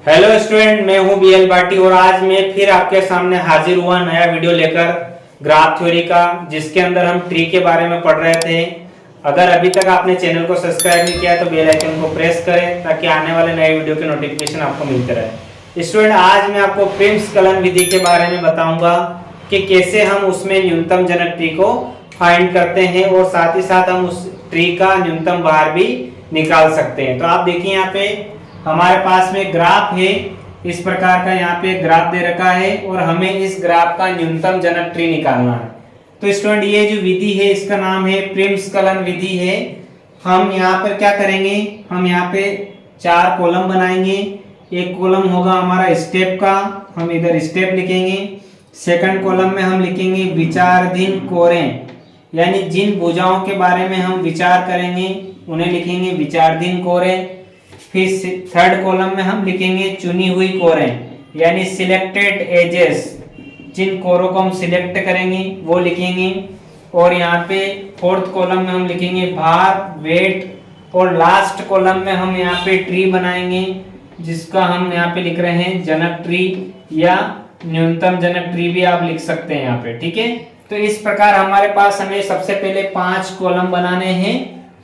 Hello student, मैं हूं BL बाटी और आज मैं फिर आपके सामने हाजिर हुआ नया वीडियो लेकर ग्राफ थ्योरी का, जिसके अंदर हम ट्री के बारे में पढ़ रहे थे। अगर अभी तक आपने चैनल को सब्सक्राइब नहीं किया तो बेल आइकन को प्रेस करें ताकि आने वाले नए वीडियो के नोटिफिकेशन आपको मिलते रहे। स्टूडेंट, आज मैं आपको प्रिम्स कलन विधि के बारे में बताऊंगा कि कैसे हम उसमें न्यूनतम जनक ट्री को फाइंड करते हैं और साथ ही साथ हम उस ट्री का न्यूनतम भार भी निकाल सकते हैं। तो आप देखिए, यहाँ पे हमारे पास में ग्राफ है, इस प्रकार का यहाँ पे ग्राफ दे रखा है और हमें इस ग्राफ का न्यूनतम जनक ट्री निकालना है। तो स्टूडेंट, ये जो विधि है इसका नाम है प्रिम्स कलन विधि है। हम यहाँ पर क्या करेंगे, हम यहाँ पे 4 कॉलम बनाएंगे। एक कॉलम होगा हमारा स्टेप का, हम इधर स्टेप लिखेंगे। सेकंड कॉलम में हम लिखेंगे विचाराधीन कोरें, यानी जिन भुजाओं के बारे में हम विचार करेंगे उन्हें लिखेंगे विचाराधीन कोरें। फिर थर्ड कॉलम में हम लिखेंगे चुनी हुई कोरें, यानी सिलेक्टेड एजेस, जिन कोरों को हम सिलेक्ट करेंगे वो लिखेंगे। और यहाँ पे फोर्थ कॉलम में हम लिखेंगे भार, वेट। और लास्ट कॉलम में हम यहाँ पे ट्री बनाएंगे, जिसका हम यहाँ पे लिख रहे हैं जनक ट्री या न्यूनतम जनक ट्री भी आप लिख सकते हैं यहाँ पे। ठीक है, तो इस प्रकार हमारे पास हमें सबसे पहले 5 कॉलम बनाने हैं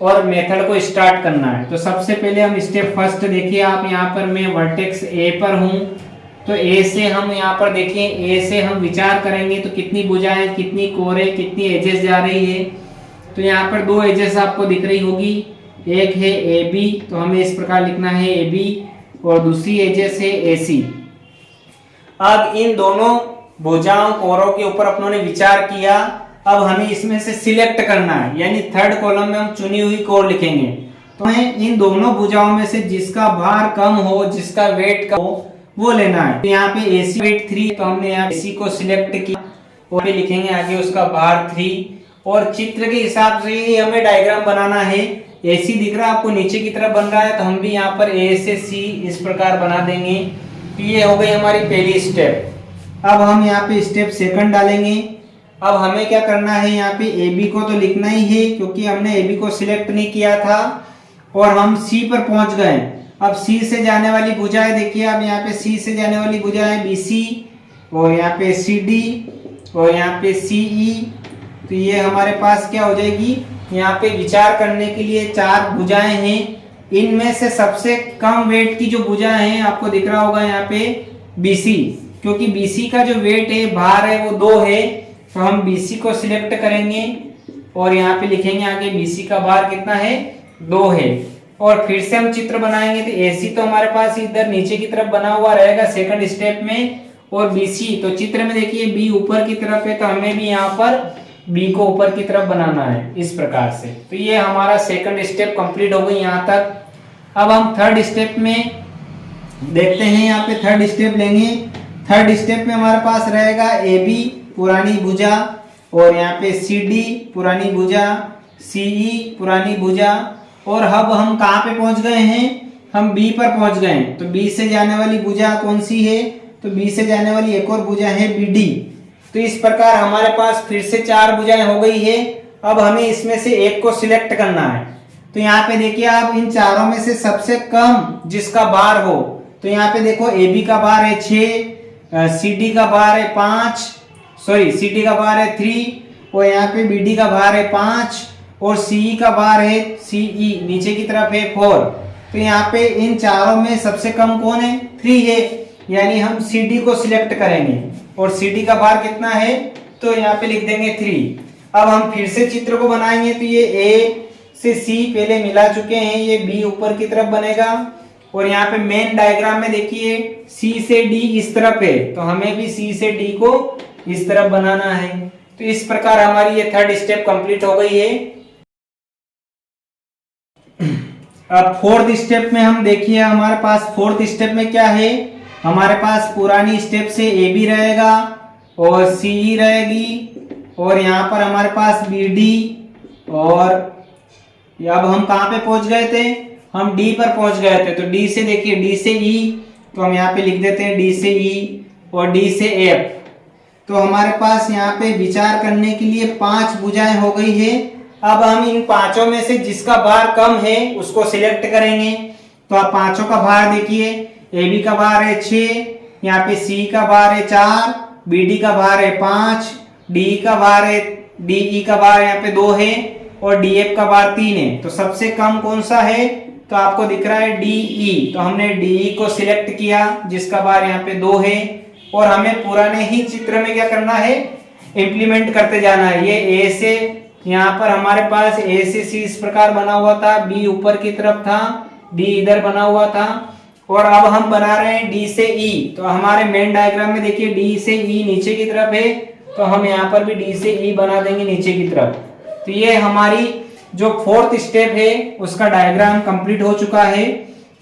और मेथड को स्टार्ट करना है। तो सबसे पहले हम स्टेप फर्स्ट देखिए, आप यहाँ पर मैं वर्टेक्स ए पर हूँ, तो ए से हम यहाँ पर देखिए, ए से हम विचार करेंगे तो कितनी भुजाएं, कितनी कोरे, कितनी एजेस जा रही है। तो यहाँ पर 2 एजेस आपको दिख रही होगी, एक है ए बी, तो हमें इस प्रकार लिखना है ए बी, और दूसरी एजेस है ए सी। अब इन दोनों भुजाओं कोरों के ऊपर अपनों ने विचार किया। अब हमें इसमें से सिलेक्ट करना है, यानी थर्ड कॉलम में हम चुनी हुई कोर लिखेंगे। तो हमें इन दोनों भुजाओं में से जिसका भार कम हो, जिसका वेट कम हो, वो लेना है। तो यहाँ पे AC वेट 3, तो हमने यहाँ AC को सिलेक्ट किया और लिखेंगे आगे उसका भार 3। और चित्र के हिसाब से ही हमें डायग्राम बनाना है। AC दिख रहा है आपको, नीचे की तरफ बन रहा है, तो हम भी यहाँ पर A से C इस प्रकार बना देंगे। तो ये हो गई हमारी पहली स्टेप। अब हम यहाँ पे स्टेप सेकंड डालेंगे। अब हमें क्या करना है, यहाँ पे AB को तो लिखना ही है क्योंकि हमने AB को सिलेक्ट नहीं किया था, और हम C पर पहुंच गए। अब C से जाने वाली भुजाएं देखिए, अब यहाँ पे C से जाने वाली भुजाएं BC, और यहाँ पे CD, और यहाँ पे CE। तो ये हमारे पास क्या हो जाएगी, यहाँ पे विचार करने के लिए 4 भुजाएं हैं। इनमें से सबसे कम वेट की जो भुजा है आपको दिख रहा होगा यहाँ पे BC, क्योंकि BC का जो वेट है, भार है, वो 2 है। तो हम BC को सिलेक्ट करेंगे और यहाँ पे लिखेंगे आगे BC का भार कितना है, 2 है। और फिर से हम चित्र बनाएंगे, तो AC तो हमारे पास इधर नीचे की तरफ बना हुआ रहेगा सेकंड स्टेप में, और BC तो चित्र में देखिए B ऊपर की तरफ है, तो हमें भी यहाँ पर B को ऊपर की तरफ बनाना है इस प्रकार से। तो ये हमारा सेकंड स्टेप कंप्लीट हो गई यहाँ तक। अब हम थर्ड स्टेप में देखते हैं, यहाँ पे थर्ड स्टेप लेंगे। थर्ड स्टेप में हमारे पास रहेगा AB पुरानी भुजा, और यहाँ पे CD पुरानी भुजा, CE पुरानी भुजा। और अब हम कहाँ पे पहुंच गए हैं, हम B पर पहुंच गए हैं। तो B से जाने वाली भुजा कौन सी है, तो B से जाने वाली एक और भुजा है BD। तो इस प्रकार हमारे पास फिर से 4 भुजाएं हो गई है। अब हमें इसमें से एक को सिलेक्ट करना है। तो यहाँ पे देखिए, आप इन चारों में से सबसे कम जिसका भार हो, तो यहाँ पे देखो AB का भार है 6, CD का भार है 5, CD का भार है 3, और यहाँ पे BD का भार है 5, और CE का भार है CE नीचे की तरफ है 4। तो यहाँ पे इन चारों में सबसे कम कौन है, 3 है, यानी हम CD को सिलेक्ट करेंगे। और CD का भार कितना है, तो यहाँ पे लिख देंगे 3। अब हम फिर से चित्र को बनाएंगे, तो ये A से C पहले मिला चुके हैं, ये B ऊपर की तरफ बनेगा। और यहाँ पे मेन डायग्राम में देखिए C से D इस तरफ है, तो हमें भी C से D को इस तरफ बनाना है। तो इस प्रकार हमारी ये थर्ड स्टेप कंप्लीट हो गई है। अब फोर्थ स्टेप में हम देखिए, हमारे पास फोर्थ स्टेप में क्या है, हमारे पास पुरानी स्टेप से AB रहेगा और CE रहेगी, और यहाँ पर हमारे पास BD। और अब हम कहाँ पे पहुंच गए थे, हम D पर पहुंच गए थे। तो D से देखिए, D से E, तो हम यहाँ पे लिख देते हैं D से E और D से F। तो हमारे पास यहाँ पे विचार करने के लिए 5 भुजाएं हो गई है। अब हम इन पांचों में से जिसका भार कम है उसको सिलेक्ट करेंगे। तो आप पांचों का भार देखिए, ए बी का भार है 6, यहाँ पे सी का भार है 4, बी डी का भार है 5, डी का भार है डी का भार यहाँ पे 2 है और डी एफ का भार 3 है। तो सबसे कम कौन सा है? तो आपको दिख रहा है डी। तो हमने डी को सिलेक्ट किया जिसका भार यहाँ पे 2 है और हमें पुराने ही चित्र में क्या करना है? इंप्लीमेंट करते जाना है। ये ए से यहाँ पर हमारे पास ए से सी इस प्रकार बना हुआ था, बी ऊपर की तरफ था, डी इधर बना हुआ था और अब हम बना रहे हैं डी से ई। तो हमारे मेन डायग्राम में देखिए डी से ई नीचे की तरफ है, तो हम यहाँ पर भी डी से ई बना देंगे नीचे की तरफ। तो ये हमारी जो 4th स्टेप है उसका डायग्राम कंप्लीट हो चुका है।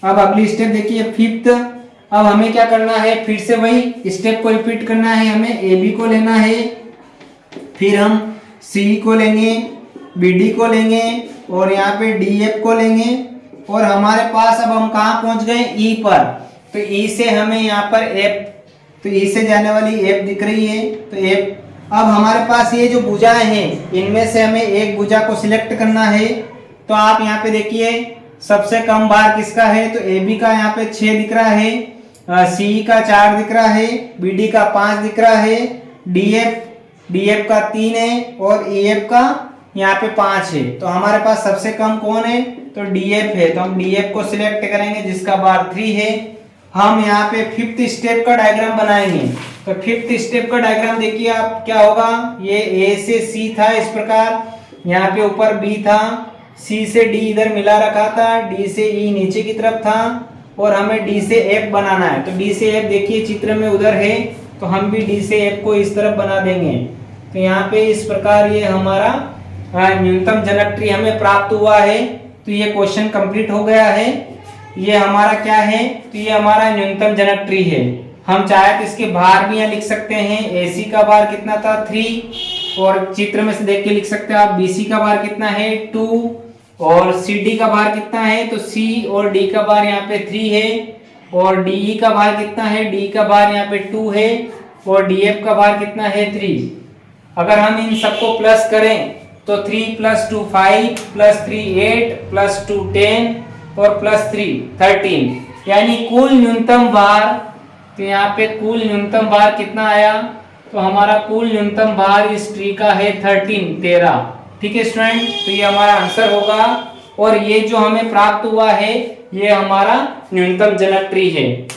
अब अगली स्टेप देखिए 5th। अब हमें क्या करना है? फिर से वही स्टेप को रिपीट करना है। हमें ए बी को लेना है, फिर हम सी को लेंगे, बी डी को लेंगे और यहाँ पे डी एफ को लेंगे और हमारे पास अब हम कहाँ पहुंच गए? ई पर। तो ई से हमें यहाँ पर एफ, तो ई से जाने वाली एफ दिख रही है, तो एफ। अब हमारे पास ये जो भुजाएं हैं इनमें से हमें एक भुजा को सिलेक्ट करना है। तो आप यहाँ पे देखिए सबसे कम भार किसका है? तो ए बी का यहाँ पे 6 दिख रहा है, सी का 4 दिख रहा है, बी डी का 5 दिख रहा है, डी एफ का 3 है और ई एफ का यहाँ पे 5 है। तो हमारे पास सबसे कम कौन है? तो डी एफ है। तो हम डी एफ को सिलेक्ट करेंगे जिसका भार 3 है। हम यहाँ पे 5th स्टेप का डायग्राम बनाएंगे। तो 5th स्टेप का डायग्राम देखिए आप क्या होगा? ये ए से सी था इस प्रकार, यहाँ पे ऊपर बी था, सी से डी इधर मिला रखा था, डी से ई नीचे की तरफ था और हमें डी से एफ बनाना है। तो डी से एफ देखिए चित्र में उधर है, तो हम भी डी से एफ को इस तरफ बना देंगे। तो यहाँ पे इस प्रकार ये हमारा न्यूनतम जनक ट्री हमें प्राप्त हुआ है। तो ये क्वेश्चन कंप्लीट हो गया है। ये हमारा क्या है? तो ये हमारा न्यूनतम जनक ट्री है। हम चाहे तो इसके भार भी यहाँ लिख सकते हैं। एसी का भार कितना था? 3 और चित्र में से देख के लिख सकते हैं आप। बीसी का भार कितना है? 2 और सीडी का भार कितना है? तो सी और डी का भार यहाँ पे 3 है और डीई का भार कितना है? डी का भार यहाँ पे 2 है और डीएफ का भार कितना है? 3। अगर हम इन सबको प्लस करें तो 3 + 2 5 + 3 8 + 2 10 और +3 13, यानी कुल न्यूनतम भार। तो यहाँ पे कुल न्यूनतम भार कितना आया? तो हमारा कुल न्यूनतम भार इस ट्री का है 13। ठीक है स्टूडेंट, तो ये हमारा आंसर होगा और ये जो हमें प्राप्त हुआ है ये हमारा न्यूनतम जनक ट्री है,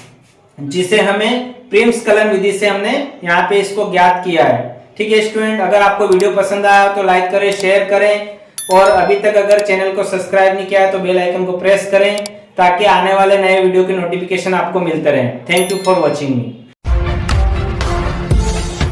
जिसे हमें प्रिम्स कलन विधि से हमने यहाँ पे इसको ज्ञात किया है। ठीक है स्टूडेंट, अगर आपको वीडियो पसंद आया तो लाइक करें, शेयर करें और अभी तक अगर चैनल को सब्सक्राइब नहीं किया है तो बेल आइकन को प्रेस करें ताकि आने वाले नए वीडियो के नोटिफिकेशन आपको मिलते रहें। Thank you for watching me.